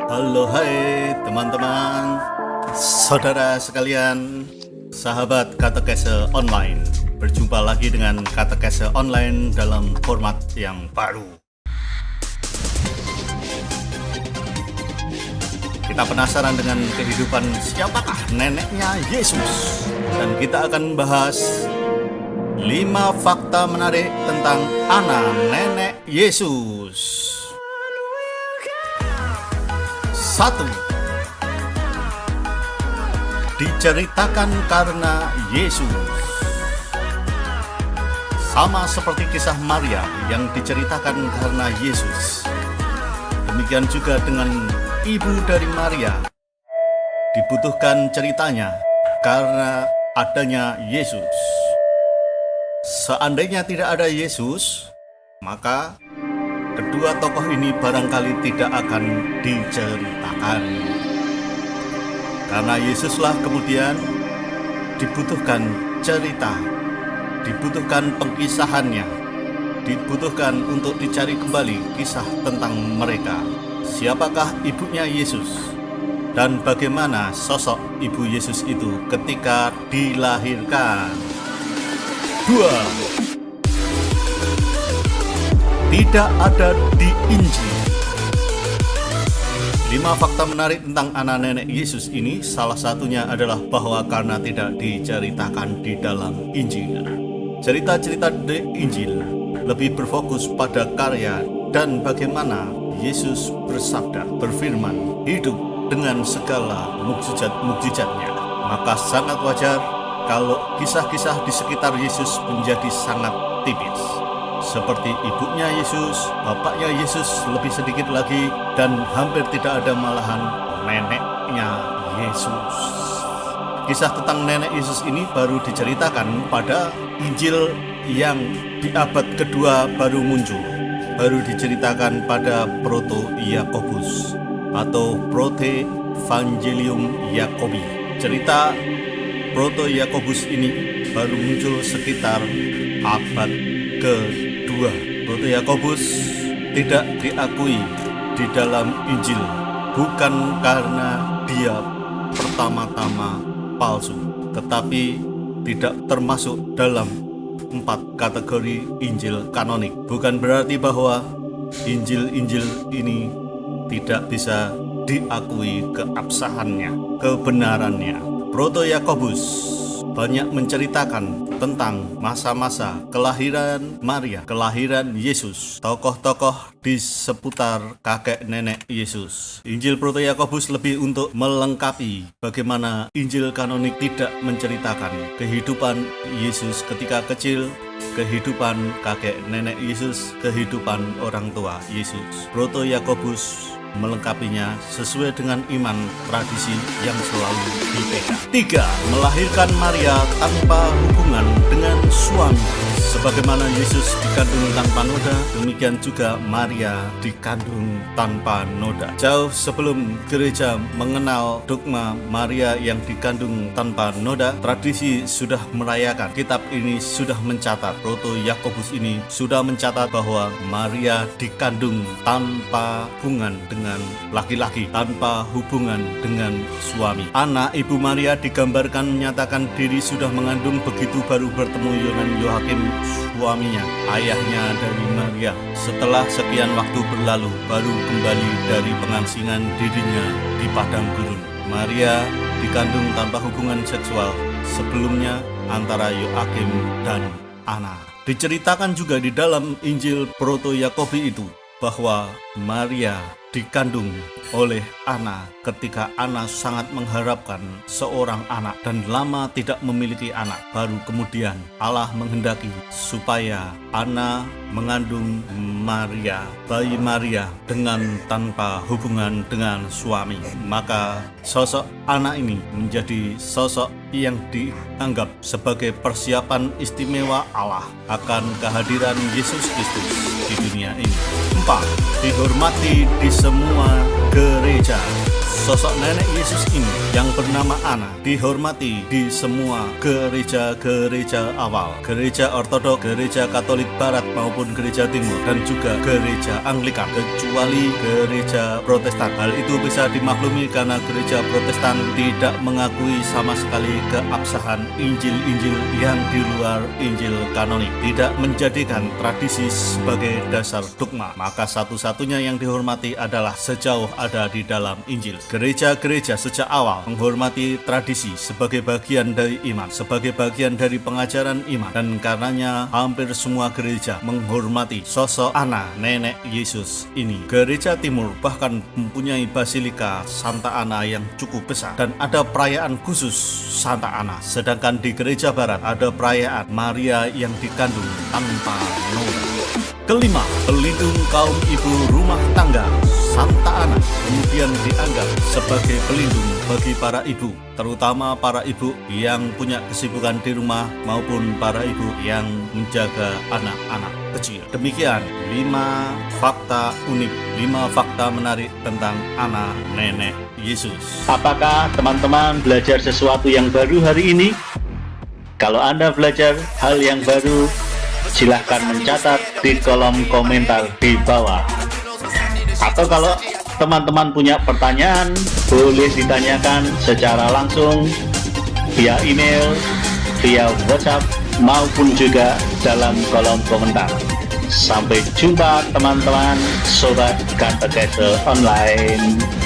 Halo hai teman-teman, saudara sekalian, sahabat katekese online. Berjumpa lagi dengan katekese online dalam format yang baru. Kita penasaran dengan kehidupan siapakah neneknya Yesus. Dan kita akan bahas 5 fakta menarik tentang anak nenek Yesus. 1. Diceritakan karena Yesus. Sama seperti kisah Maria yang diceritakan karena Yesus, demikian juga dengan ibu dari Maria. Dibutuhkan ceritanya karena adanya Yesus. Seandainya tidak ada Yesus, maka kedua tokoh ini barangkali tidak akan diceritakan. Karena Yesuslah kemudian dibutuhkan cerita, dibutuhkan pengkisahannya, dibutuhkan untuk dicari kembali kisah tentang mereka. Siapakah ibunya Yesus? Dan bagaimana sosok ibu Yesus itu ketika dilahirkan? 2. Tidak ada di Injil. 5 fakta menarik tentang anak nenek Yesus ini, salah satunya adalah bahwa karena tidak diceritakan di dalam Injil. Cerita-cerita di Injil lebih berfokus pada karya dan bagaimana Yesus bersabda, berfirman, hidup dengan segala mukjizat-mukjizatnya. Maka sangat wajar kalau kisah-kisah di sekitar Yesus menjadi sangat tipis. Seperti ibunya Yesus, bapaknya Yesus lebih sedikit lagi, dan hampir tidak ada malahan neneknya Yesus. Kisah tentang nenek Yesus ini baru diceritakan pada Injil yang di abad kedua baru muncul. Baru diceritakan pada Proto-Yakobus atau Prote-Evangelium Yakobi. Cerita Proto-Yakobus ini baru muncul sekitar abad kedua. Proto-Yakobus tidak diakui di dalam Injil, bukan karena dia pertama-tama palsu, tetapi tidak termasuk dalam 4 kategori Injil kanonik. Bukan berarti bahwa Injil-Injil ini tidak bisa diakui keabsahannya, kebenarannya. Proto-Yakobus banyak menceritakan tentang masa-masa kelahiran Maria, kelahiran Yesus, tokoh-tokoh di seputar kakek nenek Yesus. Injil Proto-Yakobus lebih untuk melengkapi bagaimana Injil kanonik tidak menceritakan kehidupan Yesus ketika kecil, kehidupan kakek nenek Yesus, kehidupan orang tua Yesus. Proto-Yakobus melengkapinya sesuai dengan iman tradisi yang selalu dipegang. 3. Melahirkan Maria tanpa hubungan dengan suami. Sebagaimana Yesus dikandung tanpa noda, demikian juga Maria dikandung tanpa noda. Jauh sebelum gereja mengenal dogma Maria yang dikandung tanpa noda, tradisi sudah merayakan. Kitab ini sudah mencatat, Proto-Yakobus ini sudah mencatat bahwa Maria dikandung tanpa hubungan dengan laki-laki, tanpa hubungan dengan suami. Anak ibu Maria digambarkan menyatakan diri sudah mengandung begitu baru bertemu dengan Yoakim, suaminya, ayahnya dari Maria. Setelah sekian waktu berlalu, baru kembali dari pengasingan dirinya di padang gurun. Maria dikandung tanpa hubungan seksual sebelumnya antara Yoakim dan Ana. Diceritakan juga di dalam Injil Proto-Yakobi itu bahwa Maria dikandung oleh Ana ketika Ana sangat mengharapkan seorang anak dan lama tidak memiliki anak. Baru kemudian Allah menghendaki supaya Ana mengandung Maria, bayi Maria, dengan tanpa hubungan dengan suami. Maka sosok anak ini menjadi sosok yang dianggap sebagai persiapan istimewa Allah akan kehadiran Yesus Kristus di dunia ini. 4. Dihormati di semua gereja. Sosok nenek Yesus ini yang bernama Ana dihormati di semua gereja-gereja awal, gereja Ortodok, gereja Katolik Barat maupun gereja Timur, dan juga gereja Anglikan, kecuali gereja Protestan. Hal itu bisa dimaklumi karena gereja Protestan tidak mengakui sama sekali keabsahan Injil-Injil yang di luar Injil kanonik, tidak menjadikan tradisi sebagai dasar dogma. Maka satu-satunya yang dihormati adalah sejauh ada di dalam Injil. Gereja-gereja sejak awal menghormati tradisi sebagai bagian dari iman, sebagai bagian dari pengajaran iman, dan karenanya hampir semua gereja menghormati sosok Ana, nenek Yesus ini. Gereja Timur bahkan mempunyai basilika Santa Ana yang cukup besar dan ada perayaan khusus Santa Ana. Sedangkan di gereja Barat ada perayaan Maria yang dikandung tanpa noda. Kelima, pelindung kaum ibu rumah tangga. Santa Ana kemudian dianggap sebagai pelindung bagi para ibu, terutama para ibu yang punya kesibukan di rumah maupun para ibu yang menjaga anak-anak kecil. Demikian 5 fakta unik, 5 fakta menarik tentang Ana, nenek Yesus. Apakah teman-teman belajar sesuatu yang baru hari ini? Kalau Anda belajar hal yang baru, silahkan mencatat di kolom komentar di bawah. Atau kalau teman-teman punya pertanyaan, boleh ditanyakan secara langsung via email, via WhatsApp, maupun juga dalam kolom komentar. Sampai jumpa teman-teman, Sobat Katekese Online.